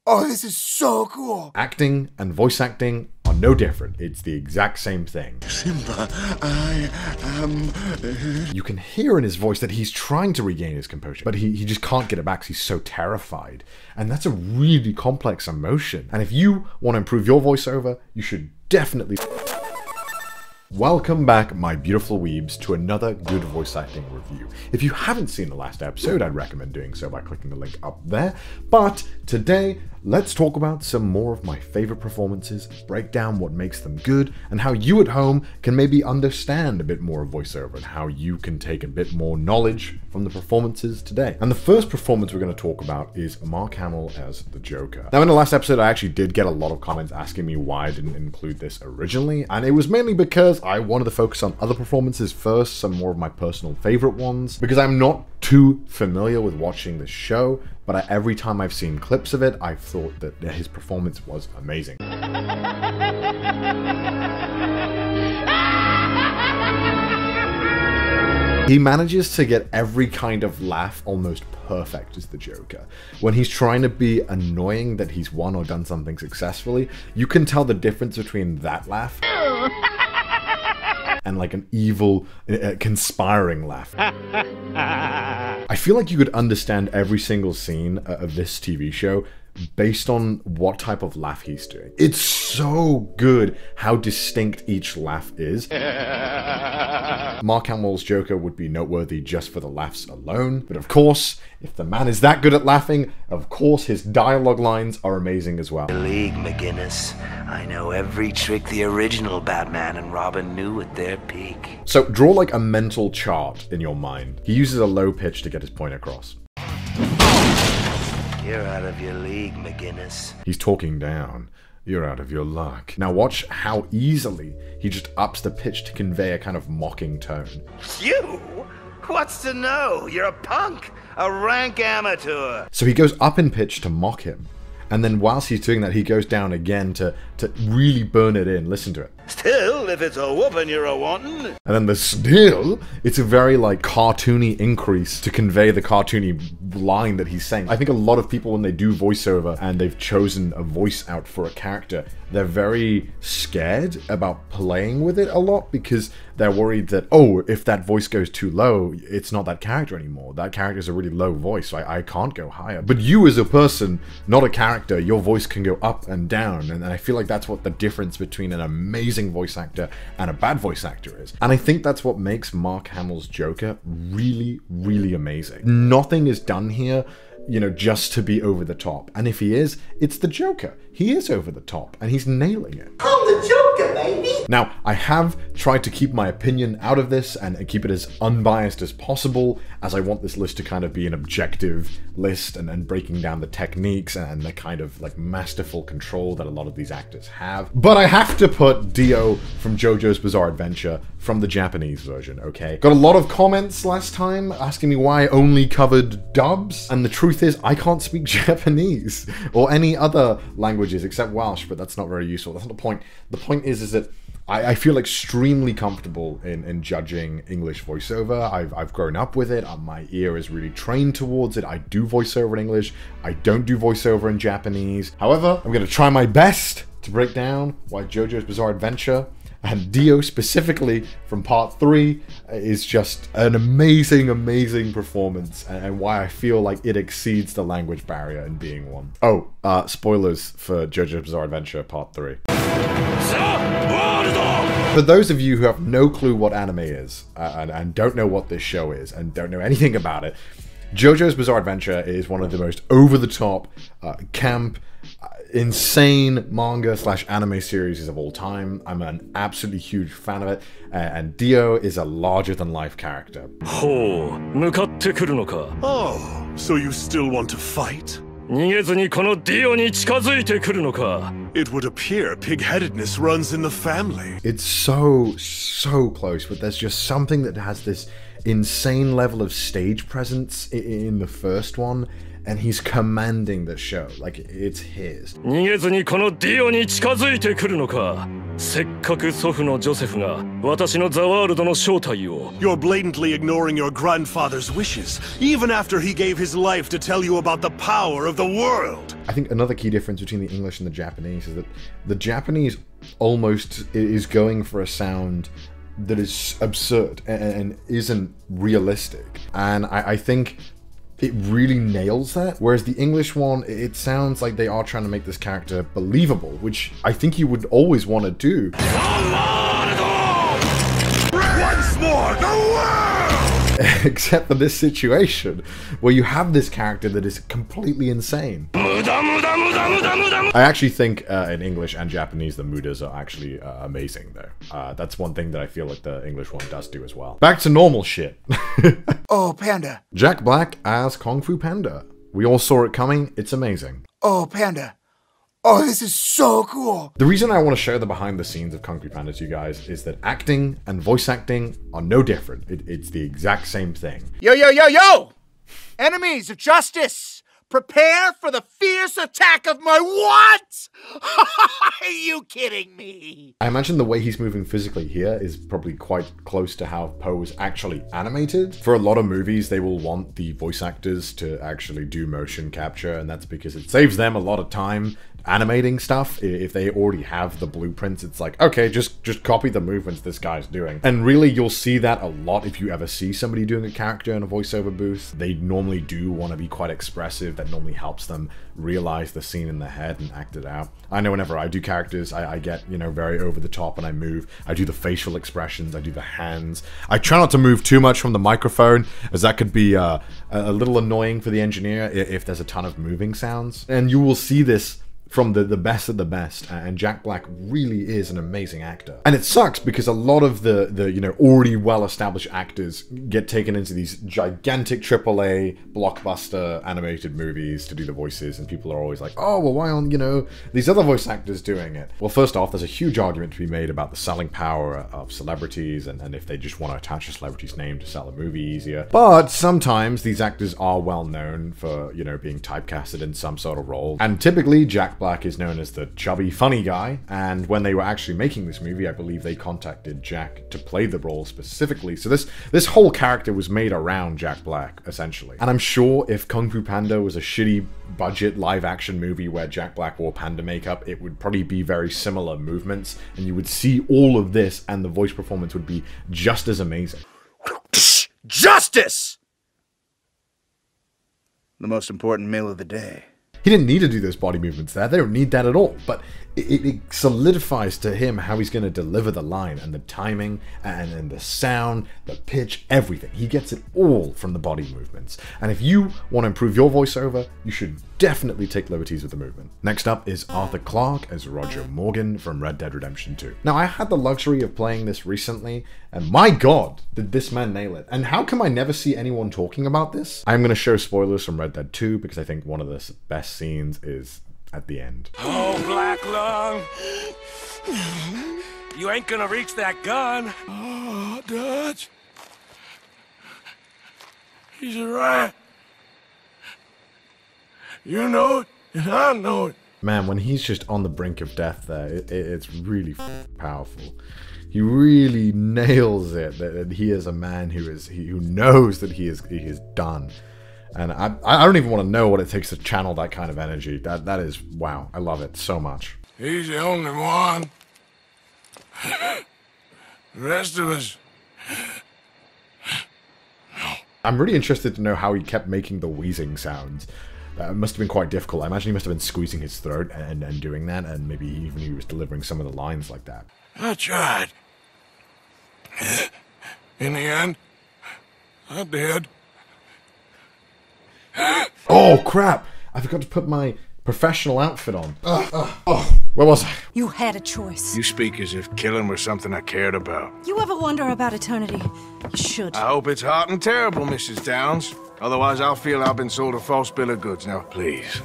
Oh, this is so cool. Acting and voice acting are no different. It's the exact same thing. Simba, I am... You can hear in his voice that he's trying to regain his composure, but he just can't get it back because he's so terrified. And that's a really complex emotion. And if you want to improve your voiceover, you should definitely... Welcome back, my beautiful weebs, to another good voice acting review. If you haven't seen the last episode, I'd recommend doing so by clicking the link up there. But today, let's talk about some more of my favorite performances, break down what makes them good, and how you at home can maybe understand a bit more of voiceover and how you can take a bit more knowledge from the performances today. And the first performance we're going to talk about is Mark Hamill as the Joker. Now, in the last episode, I actually did get a lot of comments asking me why I didn't include this originally, and it was mainly because I wanted to focus on other performances first, some more of my personal favorite ones, because I'm not too familiar with watching this show, but every time I've seen clips of it, I've thought that his performance was amazing. He manages to get every kind of laugh almost perfect as the Joker. When he's trying to be annoying that he's won or done something successfully, you can tell the difference between that laugh and like an evil, conspiring laugh. I feel like you could understand every single scene of this TV show based on what type of laugh he's doing. It's so good how distinct each laugh is. Mark Hamill's Joker would be noteworthy just for the laughs alone, but of course, if the man is that good at laughing, of course his dialogue lines are amazing as well. League, McGinnis. I know every trick the original Batman and Robin knew at their peak. So draw like a mental chart in your mind. He uses a low pitch to get his point across. You're out of your league, McGinnis. He's talking down. You're out of your luck. Now watch how easily he just ups the pitch to convey a kind of mocking tone. You? What's to know? You're a punk, a rank amateur. So he goes up in pitch to mock him, and then whilst he's doing that, he goes down again to really burn it in. Listen to it. Still, if it's a whooping you're a wantin'. And then the still, it's a very like cartoony increase to convey the cartoony line that he's saying. I think a lot of people, when they do voiceover and they've chosen a voice out for a character, they're very scared about playing with it a lot because they're worried that, oh, if that voice goes too low, it's not that character anymore. That character's a really low voice, so I can't go higher. But you as a person, not a character, your voice can go up and down. And I feel like that's what the difference between an amazing voice actor and a bad voice actor is. And I think that's what makes Mark Hamill's Joker really, really amazing. Nothing is done here, you know, just to be over the top. And if he is, it's the Joker. He is over the top, and he's nailing it. I'm the Joker, baby! Now, I have tried to keep my opinion out of this and keep it as unbiased as possible, as I want this list to kind of be an objective list and breaking down the techniques and the kind of like masterful control that a lot of these actors have. But I have to put Dio from JoJo's Bizarre Adventure from the Japanese version, okay? Got a lot of comments last time asking me why I only covered dubs, and the truth is I can't speak Japanese or any other languages except Welsh, but that's not very useful. That's not the point. The point is that I feel extremely comfortable in judging English voiceover. I've grown up with it. My ear is really trained towards it. I do voiceover in English. I don't do voiceover in Japanese. However, I'm going to try my best to break down why JoJo's Bizarre Adventure and Dio specifically from part 3 is just an amazing, amazing performance, and why I feel like it exceeds the language barrier in being one. Oh, spoilers for JoJo's Bizarre Adventure part 3. For those of you who have no clue what anime is, and don't know what this show is, and don't know anything about it, JoJo's Bizarre Adventure is one of the most over-the-top, camp, insane manga/anime series of all time. I'm an absolutely huge fan of it, and Dio is a larger-than-life character. Oh, so you still want to fight? It would appear pig-headedness runs in the family. It's so close, but there's just something that has this insane level of stage presence in the first one and he's commanding the show like it's his. 逃げずにこのディオに近づいてくるのか。せっかく祖父のジョセフが私のザワールドの正体を。You're blatantly ignoring your grandfather's wishes, even after he gave his life to tell you about the power of the world. I think another key difference between the English and the Japanese is that the Japanese almost is going for a sound that is absurd and isn't realistic. And I think it really nails that. Whereas the English one, it sounds like they are trying to make this character believable, which I think you would always want to do. Once more, the world! Except for this situation, where you have this character that is completely insane. I actually think in English and Japanese, the mudas are actually amazing, though. That's one thing that I feel like the English one does do as well. Back to normal shit. Oh, Panda. Jack Black as Kung Fu Panda. We all saw it coming. It's amazing. Oh, Panda. Oh, this is so cool. The reason I want to show the behind the scenes of Kung Fu Panda to you guys is that acting and voice acting are no different. It's the exact same thing. Yo, yo, yo, yo! Enemies of justice, prepare for the fierce attack of my what? Are you kidding me? I imagine the way he's moving physically here is probably quite close to how Po was actually animated. For a lot of movies, they will want the voice actors to actually do motion capture, and that's because it saves them a lot of time animating stuff. If they already have the blueprints, it's like, okay, just copy the movements this guy's doing. And really, you'll see that a lot if you ever see somebody doing a character in a voiceover booth. They normally do want to be quite expressive. That normally helps them realize the scene in their head and act it out. I know whenever I do characters, I get, you know, very over the top when I move. I do the facial expressions, I do the hands. I try not to move too much from the microphone, as that could be a little annoying for the engineer if there's a ton of moving sounds. And you will see this from the best of the best, and Jack Black really is an amazing actor. And it sucks because a lot of the you know, already well-established actors get taken into these gigantic AAA blockbuster animated movies to do the voices, and people are always like, oh, well, why aren't, you know, these other voice actors doing it? Well, first off, there's a huge argument to be made about the selling power of celebrities, and if they just want to attach a celebrity's name to sell a movie easier. But sometimes these actors are well known for, you know, being typecasted in some sort of role, and typically Jack Black is known as the chubby, funny guy, and when they were actually making this movie, I believe they contacted Jack to play the role specifically. So this whole character was made around Jack Black, essentially. And I'm sure if Kung Fu Panda was a shitty budget live-action movie where Jack Black wore panda makeup, it would probably be very similar movements, and you would see all of this, and the voice performance would be just as amazing. Justice! The most important meal of the day. He didn't need to do those body movements there. They don't need that at all. But it solidifies to him how he's going to deliver the line, and the timing, and the sound, the pitch, everything. He gets it all from the body movements. And if you want to improve your voiceover, you should definitely take liberties with the movement. Next up is Arthur Clarke as Roger Morgan from Red Dead Redemption 2. Now, I had the luxury of playing this recently, and my god, did this man nail it. And how come I never see anyone talking about this? I'm going to show spoilers from Red Dead 2 because I think one of the best scenes is at the end. Oh, Black Lung! You ain't gonna reach that gun! Oh, Dutch. He's a rat. You know it, and I know it. Man, when he's just on the brink of death there, it's really powerful. He really nails it, that he is a man who knows that he is done. And I don't even want to know what it takes to channel that kind of energy. That is, wow, I love it so much. He's the only one. The rest of us... I'm really interested to know how he kept making the wheezing sounds. It must have been quite difficult. I imagine he must have been squeezing his throat and doing that, and maybe even he was delivering some of the lines like that. I tried. In the end, I did. Oh, crap! I forgot to put my professional outfit on. Where was I? You had a choice. You speak as if killing was something I cared about. You ever wonder about eternity? You should. I hope it's hot and terrible, Mrs. Downs. Otherwise, I'll feel I've been sold a false bill of goods. Now, please.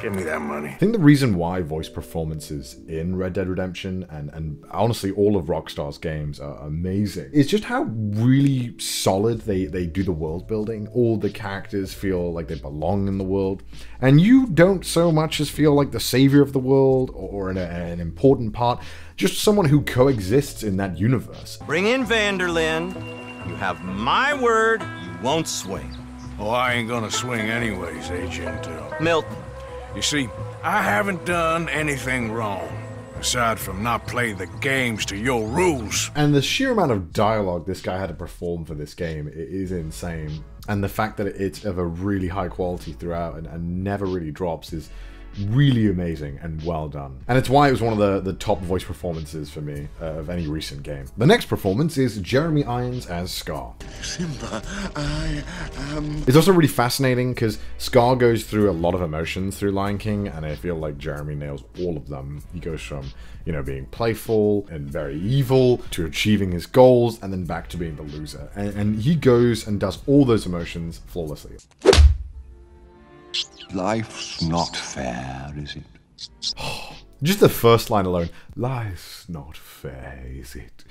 Give me that money. I think the reason why voice performances in Red Dead Redemption and honestly all of Rockstar's games are amazing is just how really solid they do the world building. All the characters feel like they belong in the world, and you don't so much as feel like the savior of the world or an important part, just someone who coexists in that universe. Bring in Vanderlyn. You have my word, you won't swing. Oh, I ain't gonna swing anyways, Agent. Milton. You see, I haven't done anything wrong, aside from not playing the games to your rules. And the sheer amount of dialogue this guy had to perform for this game is insane. And the fact that it's of a really high quality throughout and never really drops is really amazing and well done. And it's why it was one of the top voice performances for me of any recent game. The next performance is Jeremy Irons as Scar. Simba, I am... It's also really fascinating because Scar goes through a lot of emotions through Lion King, and I feel like Jeremy nails all of them. He goes from, you know, being playful and very evil to achieving his goals and then back to being the loser. And he goes and does all those emotions flawlessly. Life's not fair, is it? Just the first line alone. Life's not fair, is it?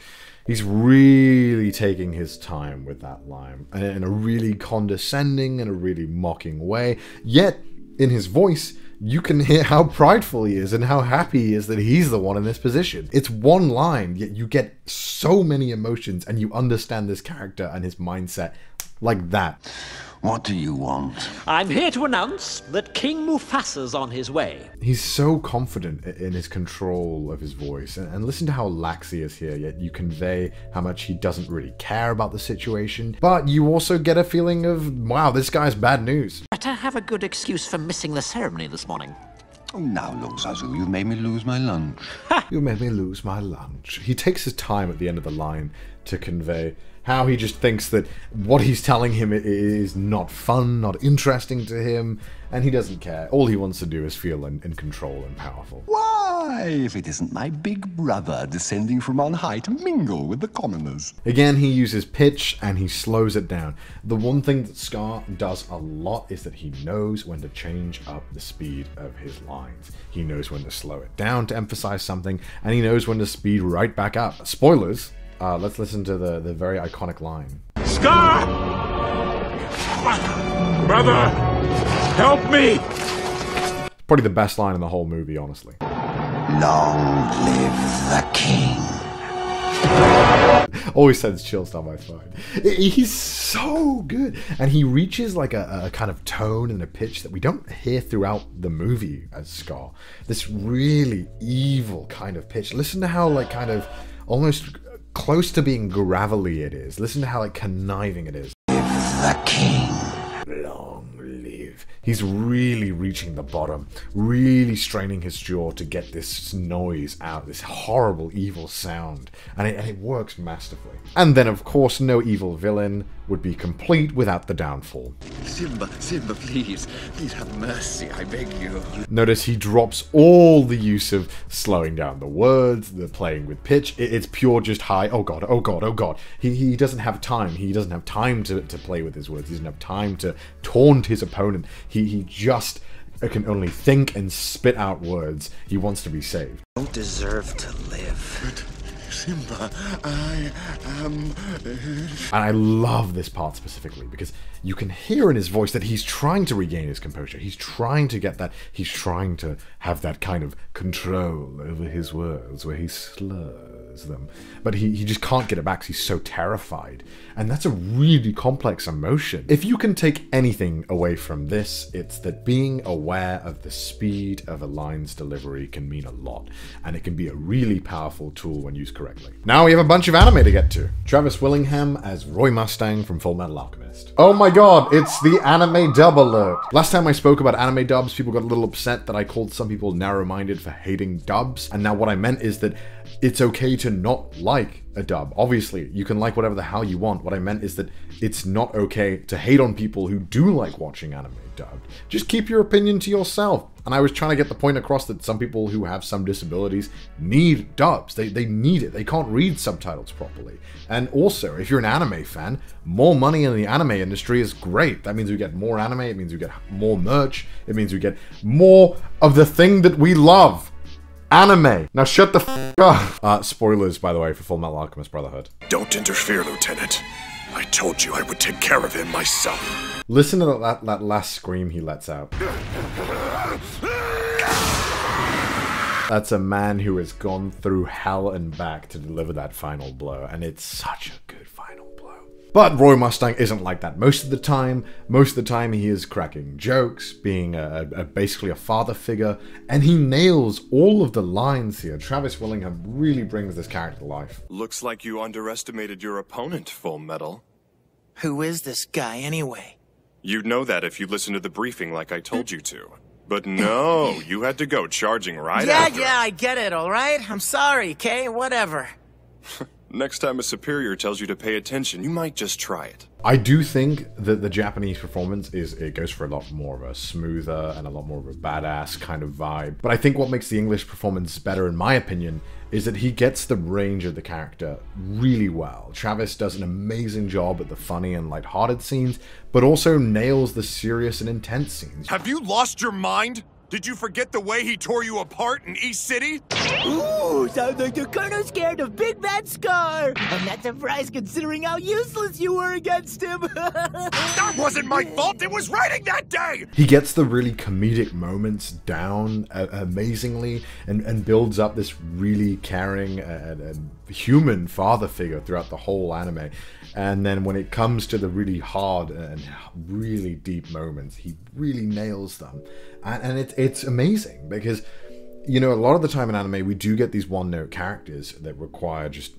He's really taking his time with that line, and in a really condescending and a really mocking way. Yet, in his voice, you can hear how prideful he is and how happy he is that he's the one in this position. It's one line, yet you get so many emotions and you understand this character and his mindset like that. What do you want? I'm here to announce that King Mufasa's on his way. He's so confident in his control of his voice, and listen to how lax he is here, yet you convey how much he doesn't really care about the situation, but you also get a feeling of, wow, this guy's bad news. Better have a good excuse for missing the ceremony this morning. Oh, now look, Zazu, you've made me lose my lunch. You made me lose my lunch. He takes his time at the end of the line to convey how he just thinks that what he's telling him is not fun, not interesting to him, and he doesn't care. All he wants to do is feel in control and powerful. Why, if it isn't my big brother descending from on high to mingle with the commoners? Again, he uses pitch and he slows it down. The one thing that Scar does a lot is that he knows when to change up the speed of his lines. He knows when to slow it down to emphasize something, and he knows when to speed right back up. Spoilers. Let's listen to the very iconic line. Scar! Brother! Help me! Probably the best line in the whole movie, honestly. Long live the king. Always sends chills down my spine. He's so good. And he reaches like a kind of tone and a pitch that we don't hear throughout the movie as Scar. This really evil kind of pitch. Listen to how like kind of almost close to being gravelly it is. Listen to how like conniving it is. The king. Long live. He's really reaching the bottom, really straining his jaw to get this noise out, this horrible evil sound, and it works masterfully. And then of course no evil villain would be complete without the downfall. Simba, please have mercy, I beg you. Notice he drops all the use of slowing down the words, the playing with pitch. It's pure just high, oh god, oh god, oh god. He doesn't have time. He doesn't have time to play with his words. He doesn't have time to taunt his opponent. He just can only think and spit out words. He wants to be saved. You don't deserve to live. But Simba, I am... And I love this part specifically because you can hear in his voice that he's trying to regain his composure. He's trying to get that, he's trying to have that kind of control over his words where he slurs them. But he just can't get it back because he's so terrified. And that's a really complex emotion. If you can take anything away from this, it's that being aware of the speed of a line's delivery can mean a lot. And it can be a really powerful tool when used correctly. Now we have a bunch of anime to get to. Travis Willingham as Roy Mustang from Fullmetal Alchemist. Oh my god, it's the anime dub alert. Last time I spoke about anime dubs, people got a little upset that I called some people narrow-minded for hating dubs. And now what I meant is that it's okay to not like a dub. Obviously, you can like whatever the hell you want. What I meant is that it's not okay to hate on people who do like watching anime dubbed. Just keep your opinion to yourself. And I was trying to get the point across that some people who have some disabilities need dubs. They need it. They can't read subtitles properly. And also, if you're an anime fan, more money in the anime industry is great. That means we get more anime, it means we get more merch, it means we get more of the thing that we love. Anime. Now shut the f*** up. Spoilers, by the way, for Full Metal Alchemist Brotherhood. Don't interfere, Lieutenant. I told you I would take care of him myself. Listen to that last scream he lets out. That's a man who has gone through hell and back to deliver that final blow, and it's such a good final blow. But Roy Mustang isn't like that most of the time. Most of the time he is cracking jokes, being basically a father figure, and he nails all of the lines here. Travis Willingham really brings this character to life. Looks like you underestimated your opponent, Full Metal. Who is this guy, anyway? You'd know that if you listened to the briefing like I told you to. But no, you had to go charging right after. Yeah, I get it, alright? I'm sorry, Kay, whatever. Next time a superior tells you to pay attention, you might just try it. I do think that the Japanese performance goes for a lot more of a smoother and a lot more of a badass kind of vibe. But I think what makes the English performance better, in my opinion, is that he gets the range of the character really well. Travis does an amazing job at the funny and lighthearted scenes, but also nails the serious and intense scenes. Have you lost your mind? Did you forget the way he tore you apart in East City? Ooh, sounds like the Colonel's scared of Big Bad Scar. I'm not surprised considering how useless you were against him. That wasn't my fault, it was raining that day! He gets the really comedic moments down amazingly and builds up this really caring and human father figure throughout the whole anime. And then when it comes to the really hard and really deep moments, he really nails them. And it's amazing because, you know, a lot of the time in anime, we do get these one-note characters that require just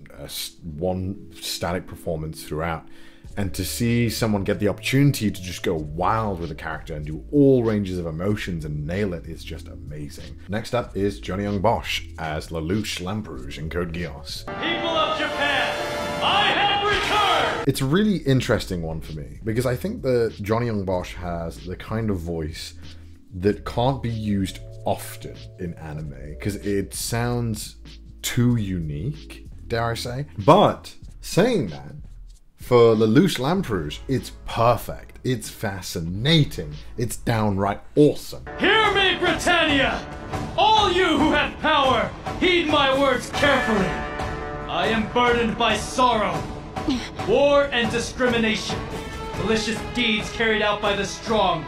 one static performance throughout. And to see someone get the opportunity to just go wild with a character and do all ranges of emotions and nail it is just amazing. Next up is Johnny Young Bosch as Lelouch Lamperouge in Code Geass. People of Japan, I have returned! It's a really interesting one for me because I think that Johnny Young Bosch has the kind of voice that can't be used often in anime because it sounds too unique, dare I say. But saying that, for Lelouch Lamperouge, it's perfect, it's fascinating, it's downright awesome. Hear me, Britannia! All you who have power, heed my words carefully. I am burdened by sorrow, war and discrimination, malicious deeds carried out by the strong.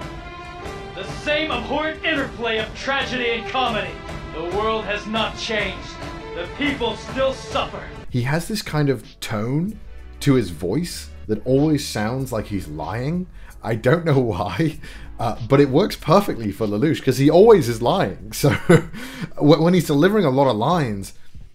The same abhorrent interplay of tragedy and comedy. The world has not changed. The people still suffer. He has this kind of tone to his voice that always sounds like he's lying. I don't know why, but it works perfectly for Lelouch because he always is lying. So when he's delivering a lot of lines,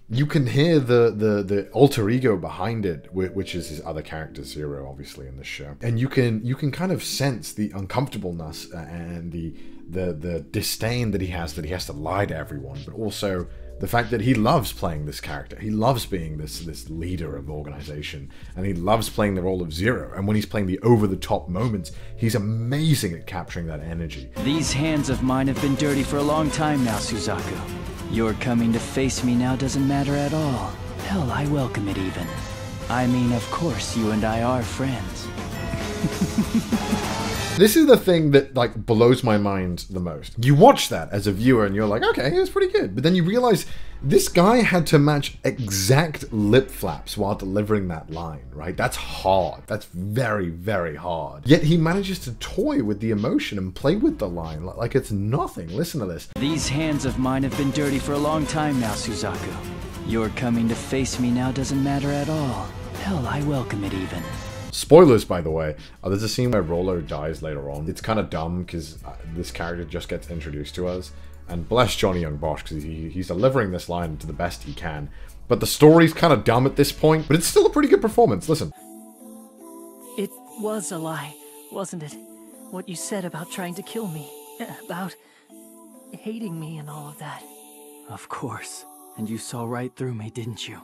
you can hear the alter ego behind it, which is his other character Zero, obviously, in the show. And you can kind of sense the uncomfortableness and the disdain that he has to lie to everyone, but also the fact that he loves playing this character. He loves being this leader of the organization, and he loves playing the role of Zero. And when he's playing the over-the-top moments, he's amazing at capturing that energy. These hands of mine have been dirty for a long time now, Suzaku. Your coming to face me now doesn't matter at all. Hell, I welcome it even. I mean, of course, you and I are friends. This is the thing that like blows my mind the most. You watch that as a viewer and you're like, okay, it was pretty good. But then you realize this guy had to match exact lip flaps while delivering that line, right? That's hard. That's very, very hard. Yet he manages to toy with the emotion and play with the line like it's nothing. Listen to this. These hands of mine have been dirty for a long time now, Suzaku. Your coming to face me now doesn't matter at all. Hell, I welcome it even. Spoilers, by the way. There's a scene where Rollo dies later on. It's kind of dumb because this character just gets introduced to us. And bless Johnny Young Bosch because he's delivering this line to the best he can. But the story's kind of dumb at this point, but it's still a pretty good performance. Listen. It was a lie, wasn't it? What you said about trying to kill me. About hating me and all of that. Of course. And you saw right through me, didn't you?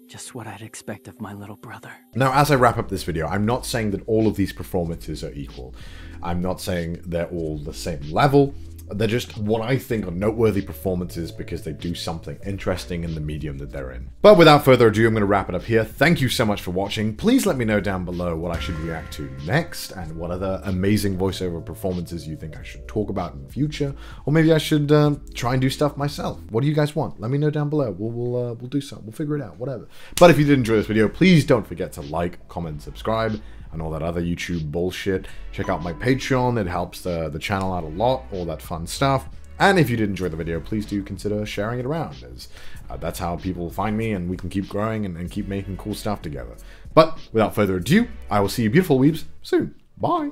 Just what I'd expect of my little brother. Now, as I wrap up this video, I'm not saying that all of these performances are equal. I'm not saying they're all the same level. They're just what I think are noteworthy performances because they do something interesting in the medium that they're in. But without further ado, I'm going to wrap it up here. Thank you so much for watching. Please let me know down below what I should react to next and what other amazing voiceover performances you think I should talk about in the future. Or maybe I should try and do stuff myself. What do you guys want? Let me know down below. We'll do something. We'll figure it out. Whatever. But if you did enjoy this video, please don't forget to like, comment, subscribe, and all that other YouTube bullshit. Check out my Patreon, it helps the channel out a lot, all that fun stuff. And if you did enjoy the video, please do consider sharing it around, as that's how people find me and we can keep growing and keep making cool stuff together. But without further ado, I will see you beautiful weebs soon. Bye!